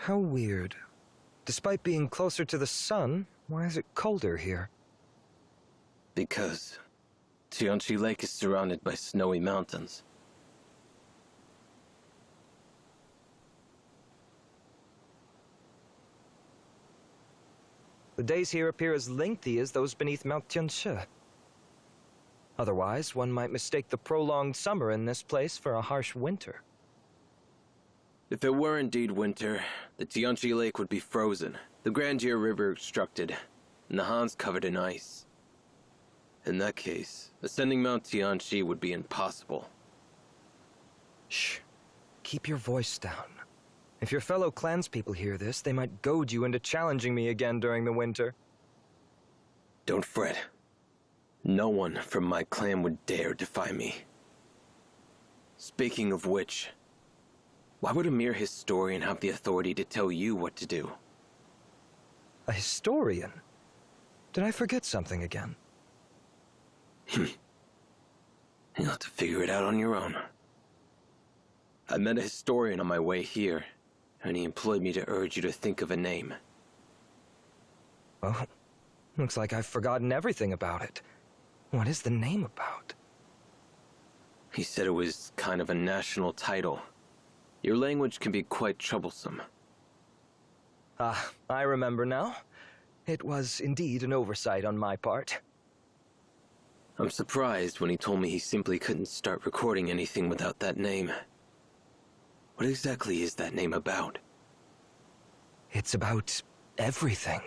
How weird. Despite being closer to the sun, why is it colder here? Because Tianchi Lake is surrounded by snowy mountains. The days here appear as lengthy as those beneath Mount Tianshi. Otherwise, one might mistake the prolonged summer in this place for a harsh winter. If it were indeed winter, the Tianchi Lake would be frozen, the Grandeur River obstructed, and the Hans covered in ice. In that case, ascending Mount Tianchi would be impossible. Shh. Keep your voice down. If your fellow clanspeople hear this, they might goad you into challenging me again during the winter. Don't fret. No one from my clan would dare defy me. Speaking of which, why would a mere historian have the authority to tell you what to do? A historian? Did I forget something again? You'll have to figure it out on your own. I met a historian on my way here, and he employed me to urge you to think of a name. Well, looks like I've forgotten everything about it. What is the name about? He said it was kind of a national title. Your language can be quite troublesome. Ah, I remember now. It was indeed an oversight on my part. I'm surprised when he told me he simply couldn't start recording anything without that name. What exactly is that name about? It's about everything.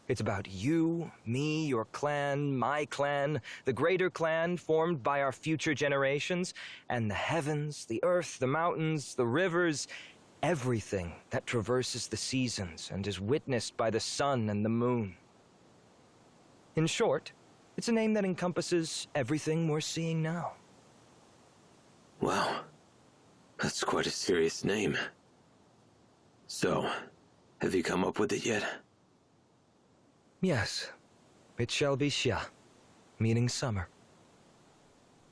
It's about you, me, your clan, my clan, the greater clan formed by our future generations, and the heavens, the earth, the mountains, the rivers, everything that traverses the seasons and is witnessed by the sun and the moon. In short, it's a name that encompasses everything we're seeing now. Wow, that's quite a serious name. So, have you come up with it yet? Yes, it shall be Xia, meaning summer.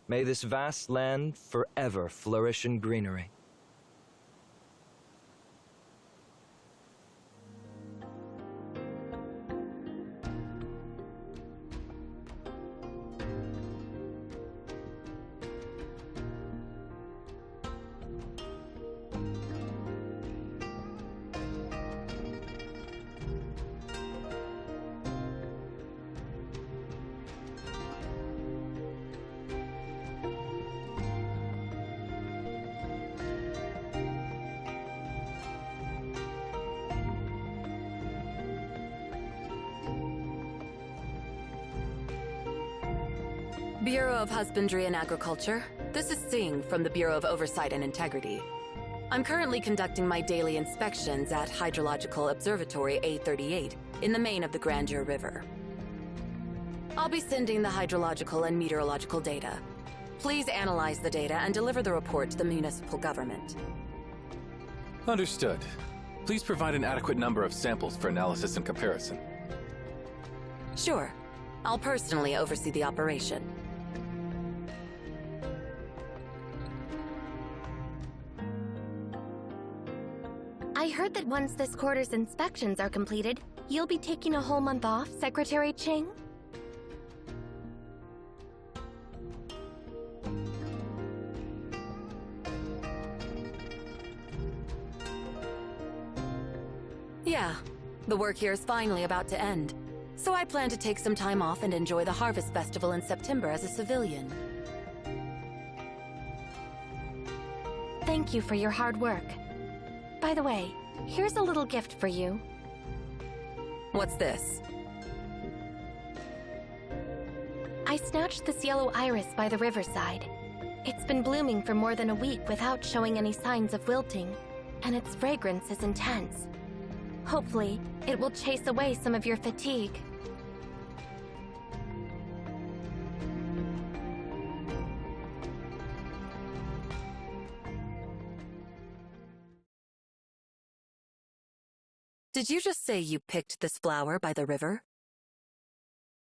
May this vast land forever flourish in greenery. Bureau of Husbandry and Agriculture. This is Singh from the Bureau of Oversight and Integrity. I'm currently conducting my daily inspections at Hydrological Observatory A38 in the main of the Grandeur River. I'll be sending the hydrological and meteorological data. Please analyze the data and deliver the report to the municipal government. Understood. Please provide an adequate number of samples for analysis and comparison. Sure. I'll personally oversee the operation. I heard that once this quarter's inspections are completed, you'll be taking a whole month off, Secretary Ching? Yeah, the work here is finally about to end. So I plan to take some time off and enjoy the Harvest Festival in September as a civilian. Thank you for your hard work. By the way, here's a little gift for you. What's this? I snatched this yellow iris by the riverside. It's been blooming for more than a week without showing any signs of wilting, and its fragrance is intense. Hopefully, it will chase away some of your fatigue. Did you just say you picked this flower by the river?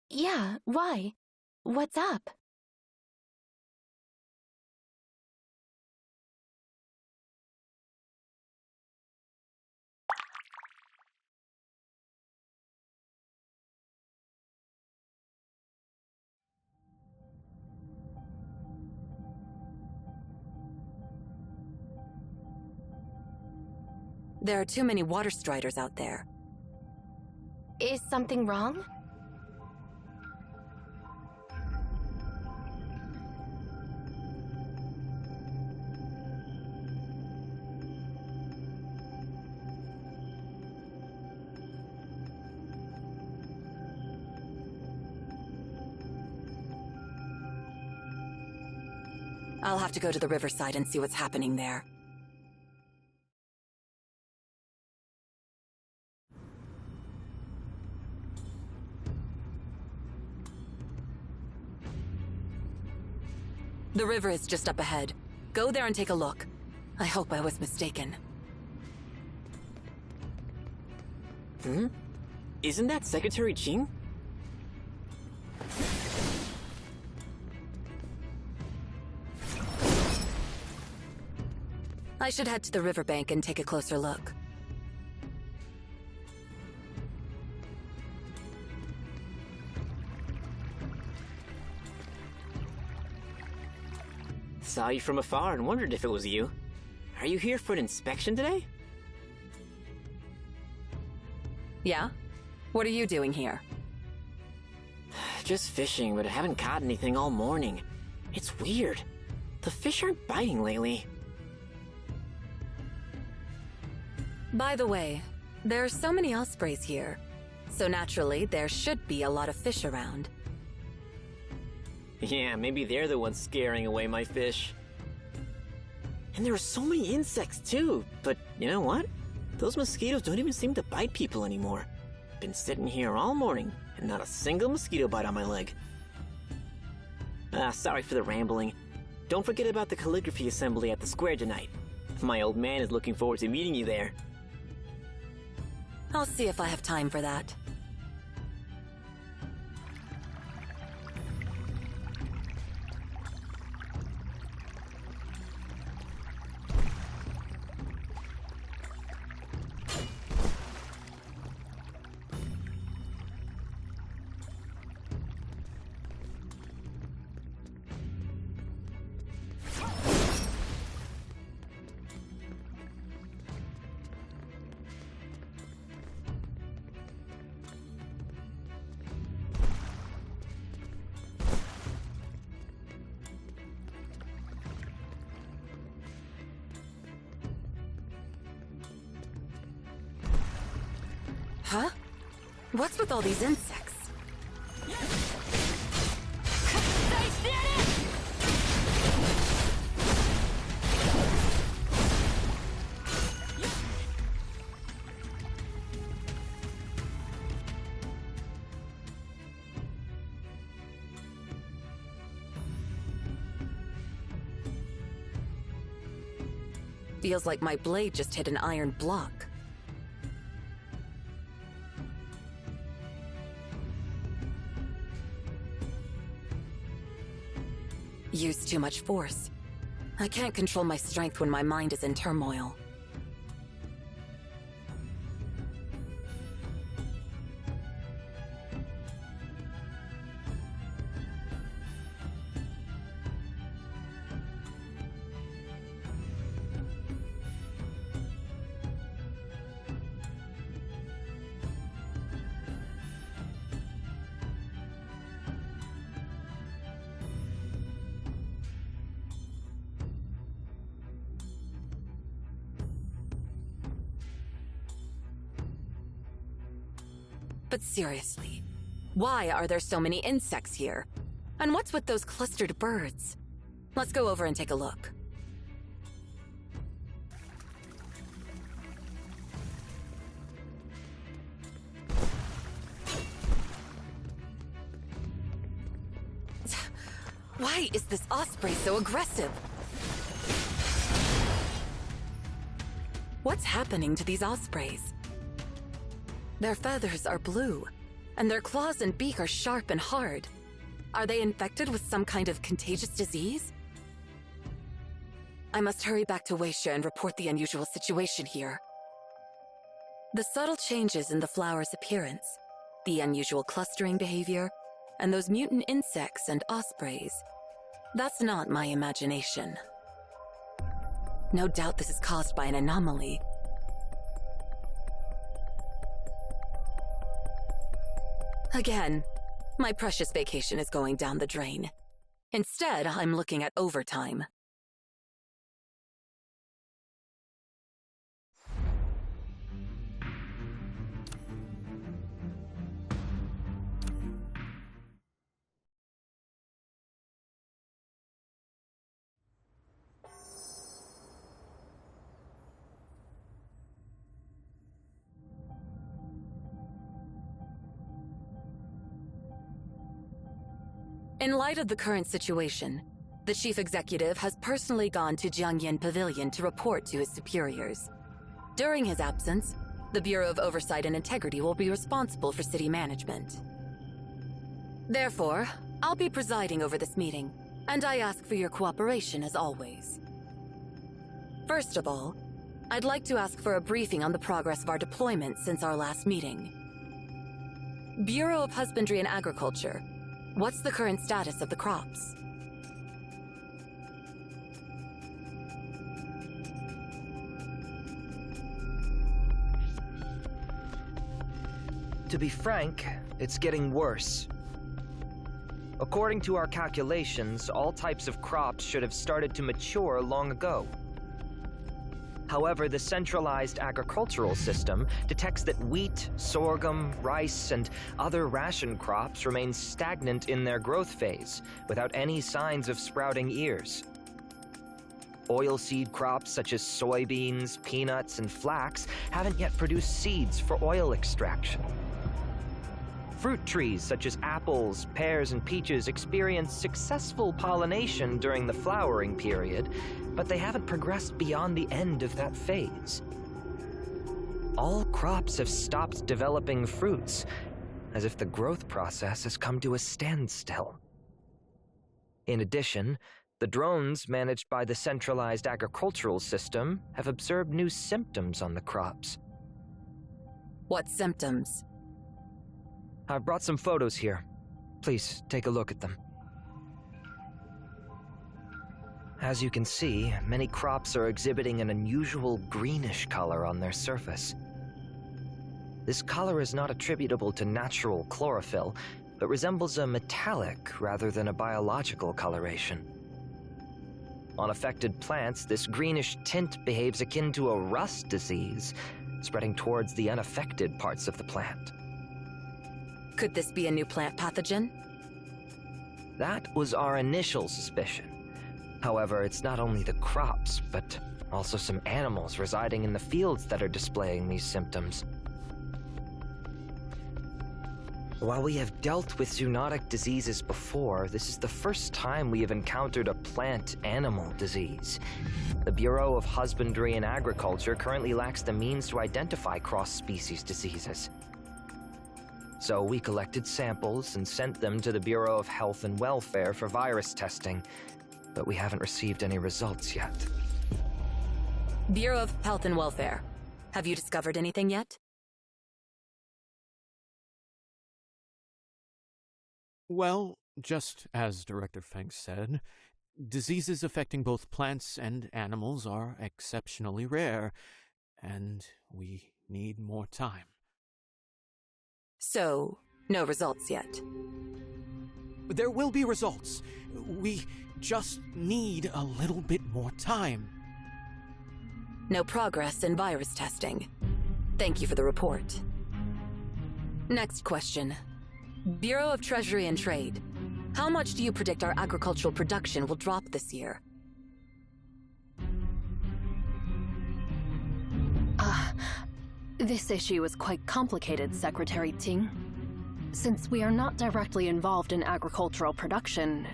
Yeah, why? What's up? There are too many water striders out there. Is something wrong? I'll have to go to the riverside and see what's happening there. The river is just up ahead. Go there and take a look. I hope I was mistaken. Isn't that Secretary Jing? I should head to the riverbank and take a closer look. Saw you from afar and wondered if it was you. Are you here for an inspection today? Yeah? What are you doing here? Just fishing, but I haven't caught anything all morning. It's weird. The fish aren't biting lately. By the way, there are so many ospreys here. So naturally, there should be a lot of fish around. Yeah, maybe they're the ones scaring away my fish. And there are so many insects too, but you know what? Those mosquitoes don't even seem to bite people anymore. Been sitting here all morning, and not a single mosquito bite on my leg. Sorry for the rambling. Don't forget about the calligraphy assembly at the square tonight. My old man is looking forward to meeting you there. I'll see if I have time for that. Huh? What's with all these insects? Feels like my blade just hit an iron block. Use too much force. I can't control my strength when my mind is in turmoil. But seriously, why are there so many insects here? And what's with those clustered birds? Let's go over and take a look. Why is this osprey so aggressive? What's happening to these ospreys? Their feathers are blue, and their claws and beak are sharp and hard. Are they infected with some kind of contagious disease? I must hurry back to Weisha and report the unusual situation here. The subtle changes in the flower's appearance, the unusual clustering behavior, and those mutant insects and ospreys. That's not my imagination. No doubt this is caused by an anomaly. Again, my precious vacation is going down the drain. Instead, I'm looking at overtime. In light of the current situation, the chief executive has personally gone to Jiangyan Pavilion to report to his superiors. During his absence, the Bureau of Oversight and Integrity will be responsible for city management. Therefore, I'll be presiding over this meeting, and I ask for your cooperation as always. First of all, I'd like to ask for a briefing on the progress of our deployment since our last meeting. Bureau of Husbandry and Agriculture, what's the current status of the crops? To be frank, it's getting worse. According to our calculations, all types of crops should have started to mature long ago. However, the centralized agricultural system detects that wheat, sorghum, rice, and other ration crops remain stagnant in their growth phase, without any signs of sprouting ears. Oilseed crops such as soybeans, peanuts, and flax haven't yet produced seeds for oil extraction. Fruit trees such as apples, pears, and peaches experience successful pollination during the flowering period, but they haven't progressed beyond the end of that phase. All crops have stopped developing fruits, as if the growth process has come to a standstill. In addition, the drones managed by the centralized agricultural system have observed new symptoms on the crops. What symptoms? I've brought some photos here. Please take a look at them. As you can see, many crops are exhibiting an unusual greenish color on their surface. This color is not attributable to natural chlorophyll, but resembles a metallic rather than a biological coloration. On affected plants, this greenish tint behaves akin to a rust disease, spreading towards the unaffected parts of the plant. Could this be a new plant pathogen? That was our initial suspicion. However, it's not only the crops, but also some animals residing in the fields that are displaying these symptoms. While we have dealt with zoonotic diseases before, this is the first time we have encountered a plant-animal disease. The Bureau of Husbandry and Agriculture currently lacks the means to identify cross-species diseases. So we collected samples and sent them to the Bureau of Health and Welfare for virus testing, but we haven't received any results yet. Bureau of Health and Welfare, have you discovered anything yet? Well, just as Director Feng said, diseases affecting both plants and animals are exceptionally rare, and we need more time. So, no results yet. There will be results. We just need a little bit more time. No progress in virus testing. Thank you for the report. Next question. Bureau of Treasury and Trade. How much do you predict our agricultural production will drop this year? This issue is quite complicated, Secretary Ting. Since we are not directly involved in agricultural production,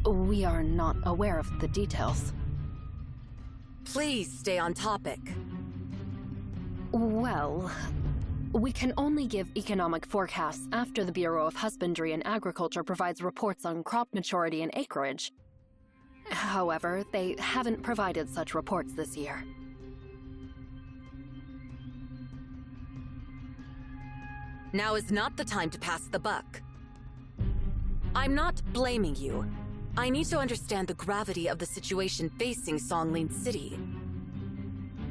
we are not aware of the details. Please stay on topic. Well, we can only give economic forecasts after the Bureau of Husbandry and Agriculture provides reports on crop maturity and acreage. However, they haven't provided such reports this year. Now is not the time to pass the buck. I'm not blaming you. I need to understand the gravity of the situation facing Songlin City.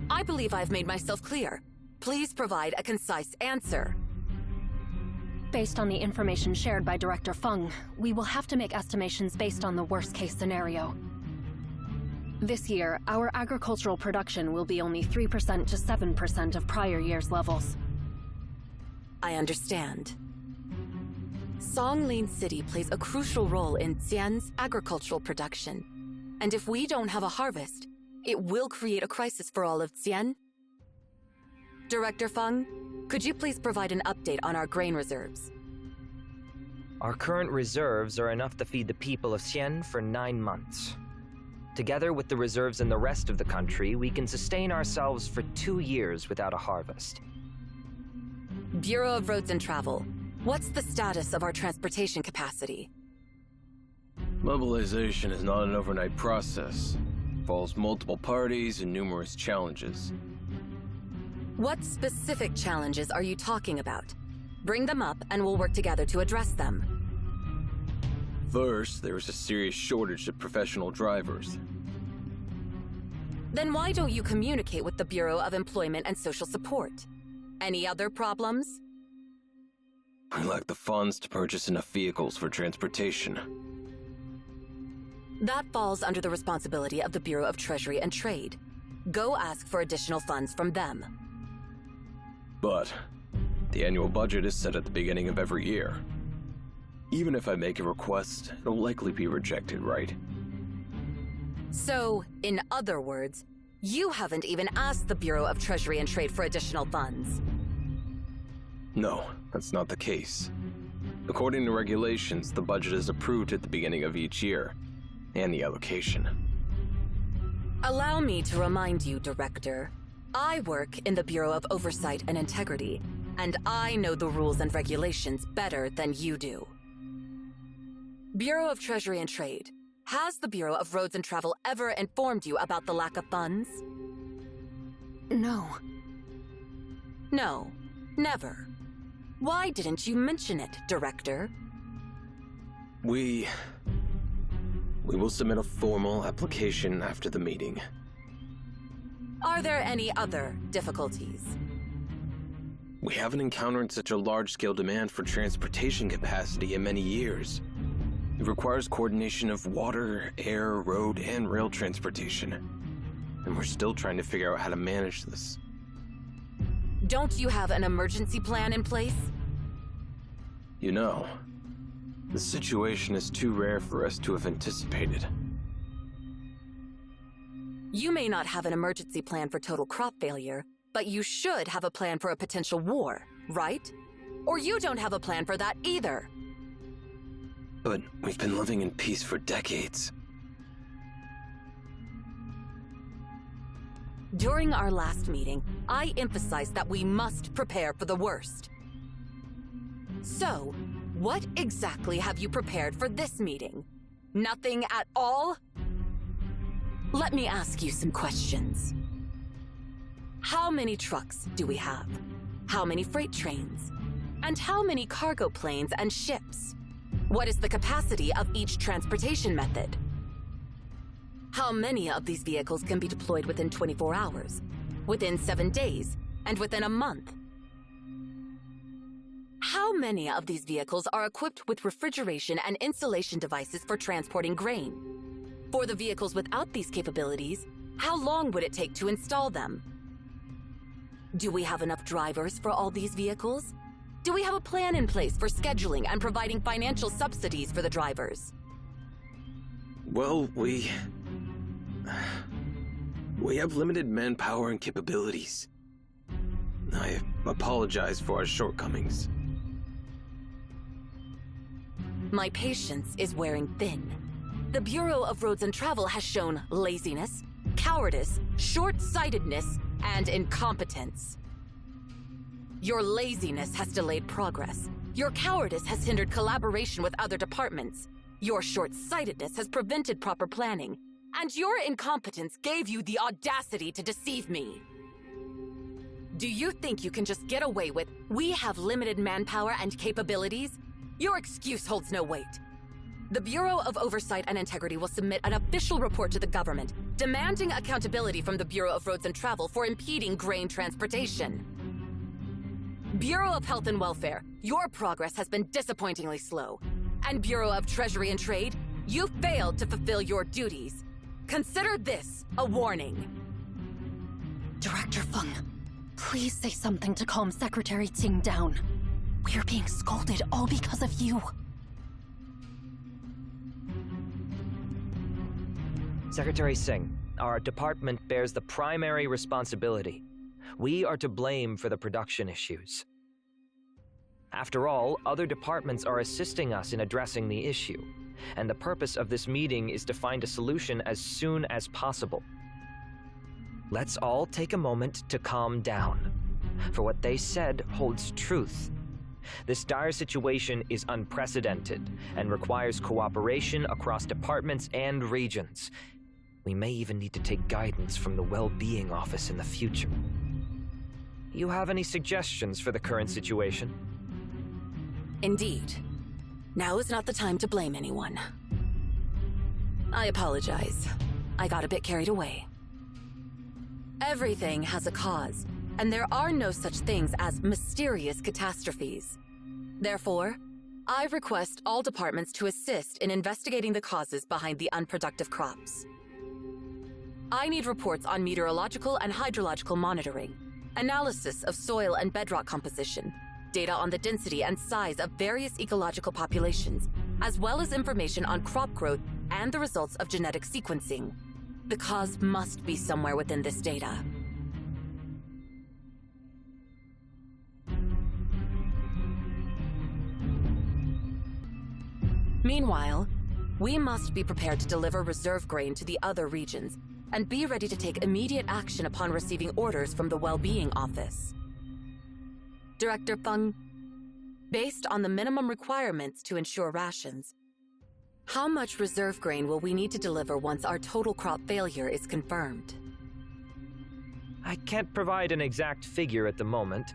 I believe I've made myself clear. Please provide a concise answer. Based on the information shared by Director Feng, we will have to make estimations based on the worst-case scenario. This year, our agricultural production will be only 3% to 7% of prior year's levels. I understand. Songlin City plays a crucial role in Xian's agricultural production. And if we don't have a harvest, it will create a crisis for all of Xian. Director Feng, could you please provide an update on our grain reserves? Our current reserves are enough to feed the people of Xian for 9 months. Together with the reserves in the rest of the country, we can sustain ourselves for 2 years without a harvest. Bureau of Roads and Travel, what's the status of our transportation capacity? Mobilization is not an overnight process. It involves multiple parties and numerous challenges. What specific challenges are you talking about? Bring them up and we'll work together to address them. First, there is a serious shortage of professional drivers. Then why don't you communicate with the Bureau of Employment and Social Support? Any other problems? We lack the funds to purchase enough vehicles for transportation. That falls under the responsibility of the Bureau of Treasury and Trade. Go ask for additional funds from them. But the annual budget is set at the beginning of every year. Even if I make a request, it'll likely be rejected, right? So, in other words, you haven't even asked the Bureau of Treasury and Trade for additional funds. No, that's not the case. According to regulations, the budget is approved at the beginning of each year, and the allocation. Allow me to remind you, Director. I work in the Bureau of Oversight and Integrity, and I know the rules and regulations better than you do. Bureau of Treasury and Trade, has the Bureau of Roads and Travel ever informed you about the lack of funds? No. No, never. Why didn't you mention it, Director? We will submit a formal application after the meeting. Are there any other difficulties? We haven't encountered such a large-scale demand for transportation capacity in many years. It requires coordination of water, air, road, and rail transportation. And we're still trying to figure out how to manage this. Don't you have an emergency plan in place? You know, the situation is too rare for us to have anticipated. You may not have an emergency plan for total crop failure, but you should have a plan for a potential war, right? Or you don't have a plan for that either. But we've been living in peace for decades. During our last meeting, I emphasized that we must prepare for the worst. So, what exactly have you prepared for this meeting? Nothing at all? Let me ask you some questions. How many trucks do we have? How many freight trains? And how many cargo planes and ships? What is the capacity of each transportation method? How many of these vehicles can be deployed within 24 hours, within 7 days, and within a month? How many of these vehicles are equipped with refrigeration and insulation devices for transporting grain? For the vehicles without these capabilities, how long would it take to install them? Do we have enough drivers for all these vehicles? Do we have a plan in place for scheduling and providing financial subsidies for the drivers? Well, we have limited manpower and capabilities. I apologize for our shortcomings. My patience is wearing thin. The Bureau of Roads and Travel has shown laziness, cowardice, short-sightedness, and incompetence. Your laziness has delayed progress. Your cowardice has hindered collaboration with other departments. Your short-sightedness has prevented proper planning. And your incompetence gave you the audacity to deceive me. Do you think you can just get away with, "We have limited manpower and capabilities"? Your excuse holds no weight. The Bureau of Oversight and Integrity will submit an official report to the government, demanding accountability from the Bureau of Roads and Travel for impeding grain transportation. Bureau of Health and Welfare, your progress has been disappointingly slow. And Bureau of Treasury and Trade, you failed to fulfill your duties. Consider this a warning. Director Feng, please say something to calm Secretary Ting down. We're being scolded all because of you. Secretary Singh, our department bears the primary responsibility. We are to blame for the production issues. After all, other departments are assisting us in addressing the issue, and the purpose of this meeting is to find a solution as soon as possible. Let's all take a moment to calm down, for what they said holds truth. This dire situation is unprecedented and requires cooperation across departments and regions. We may even need to take guidance from the Well-Being Office in the future. You have any suggestions for the current situation? Indeed. Now is not the time to blame anyone. I apologize. I got a bit carried away. Everything has a cause, and there are no such things as mysterious catastrophes. Therefore, I request all departments to assist in investigating the causes behind the unproductive crops. I need reports on meteorological and hydrological monitoring, analysis of soil and bedrock composition, data on the density and size of various ecological populations, as well as information on crop growth and the results of genetic sequencing. The cause must be somewhere within this data. Meanwhile, we must be prepared to deliver reserve grain to the other regions and be ready to take immediate action upon receiving orders from the Well-Being Office. Director Feng, based on the minimum requirements to ensure rations, how much reserve grain will we need to deliver once our total crop failure is confirmed? I can't provide an exact figure at the moment,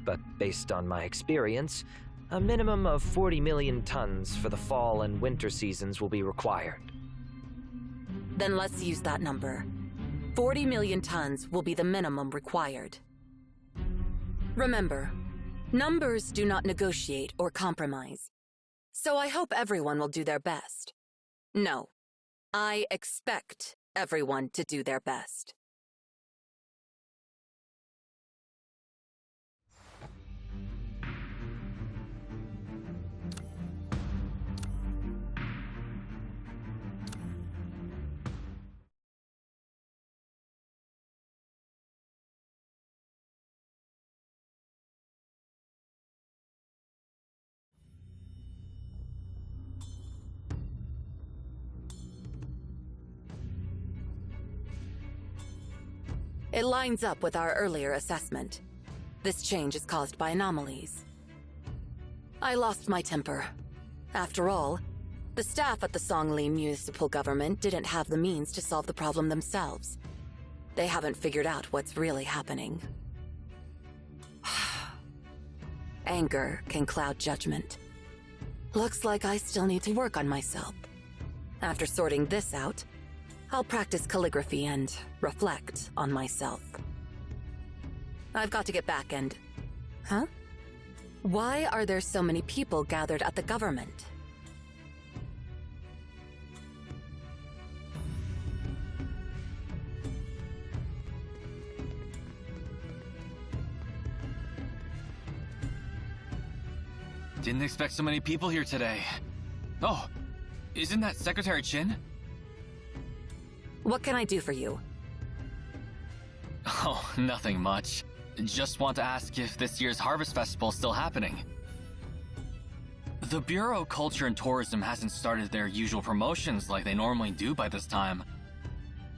but based on my experience, a minimum of 40 million tons for the fall and winter seasons will be required. Then let's use that number. 40 million tons will be the minimum required. Remember, numbers do not negotiate or compromise. So I hope everyone will do their best. No, I expect everyone to do their best. It lines up with our earlier assessment. This change is caused by anomalies. I lost my temper. After all, the staff at the Songli municipal government didn't have the means to solve the problem themselves. They haven't figured out what's really happening. Anger can cloud judgment. Looks like I still need to work on myself. After sorting this out, I'll practice calligraphy and reflect on myself. I've got to get back and... Huh? Why are there so many people gathered at the government? Didn't expect so many people here today. Oh, isn't that Secretary Chin? What can I do for you? Oh, nothing much. Just want to ask if this year's Harvest Festival is still happening. The Bureau of Culture and Tourism hasn't started their usual promotions like they normally do by this time.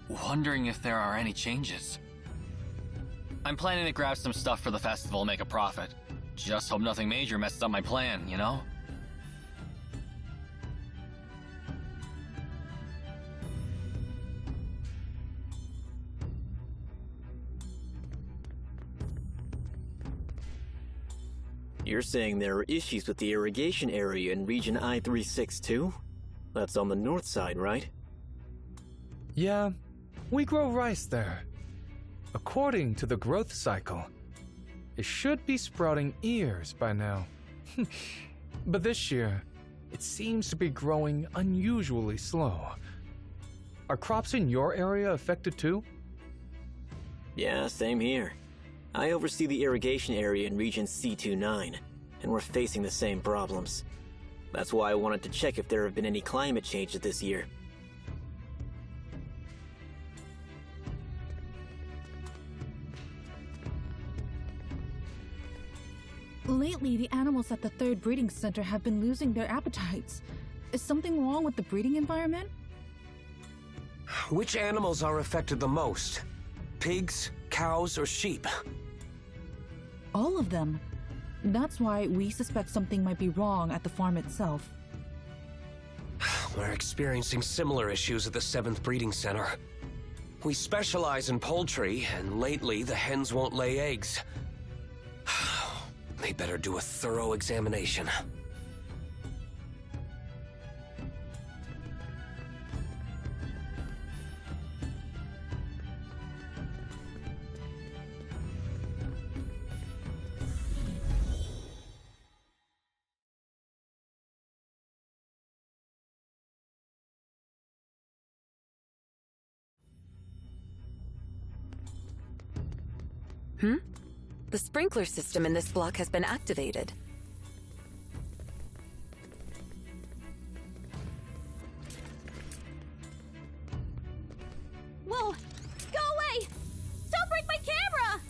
Wondering if there are any changes. I'm planning to grab some stuff for the festival and make a profit. Just hope nothing major messes up my plan, you know? You're saying there are issues with the irrigation area in Region I-362? That's on the north side, right? Yeah, we grow rice there. According to the growth cycle, It should be sprouting ears by now. But this year, it seems to be growing unusually slow. Are crops in your area affected too? Yeah, same here. I oversee the irrigation area in Region C29, and we're facing the same problems. That's why I wanted to check if there have been any climate changes this year. Lately, the animals at the third breeding center have been losing their appetites. Is something wrong with the breeding environment? Which animals are affected the most? Pigs, cows, or sheep? All of them. That's why we suspect something might be wrong at the farm itself. We're experiencing similar issues at the 7th breeding center. We specialize in poultry, and lately the hens won't lay eggs. They better do a thorough examination. The sprinkler system in this block has been activated. Whoa! Go away! Don't break my camera!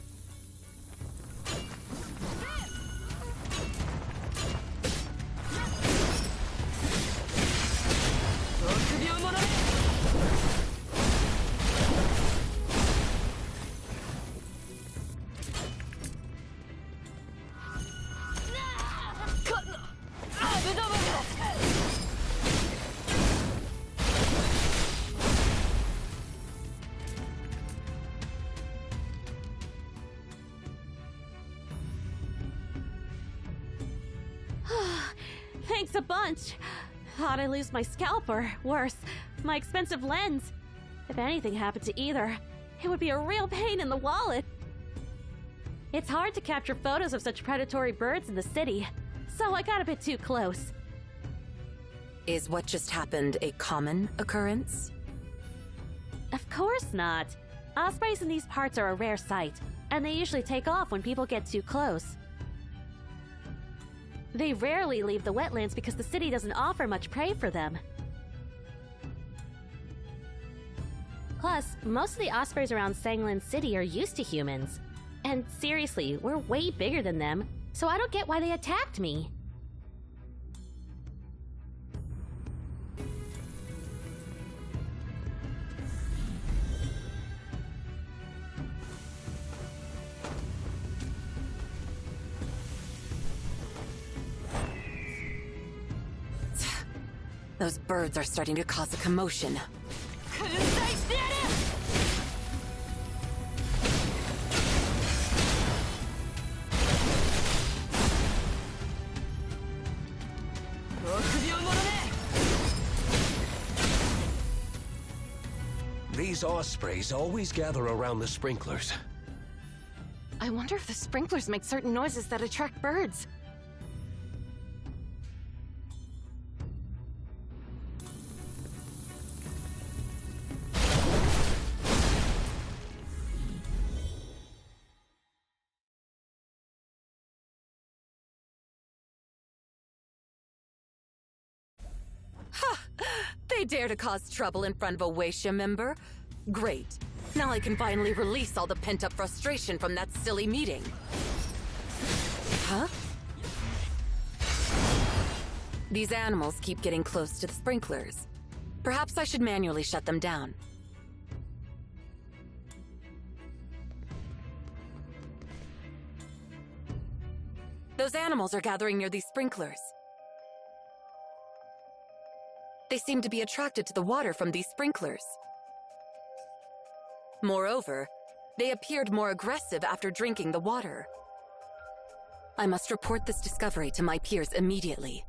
Thanks a bunch. Thought I'd lose my scalp or, worse, my expensive lens. If anything happened to either, it would be a real pain in the wallet. It's hard to capture photos of such predatory birds in the city, so I got a bit too close. Is what just happened a common occurrence? Of course not. Ospreys in these parts are a rare sight, and they usually take off when people get too close. They rarely leave the wetlands because the city doesn't offer much prey for them. Plus, most of the ospreys around Sanglan City are used to humans. And seriously, we're way bigger than them, so I don't get why they attacked me. Those birds are starting to cause a commotion. These ospreys always gather around the sprinklers. I wonder if the sprinklers make certain noises that attract birds. They dare to cause trouble in front of a Weisha member? Great. Now I can finally release all the pent-up frustration from that silly meeting. Huh? These animals keep getting close to the sprinklers. Perhaps I should manually shut them down. Those animals are gathering near these sprinklers. They seem to be attracted to the water from these sprinklers. Moreover, they appeared more aggressive after drinking the water. I must report this discovery to my peers immediately.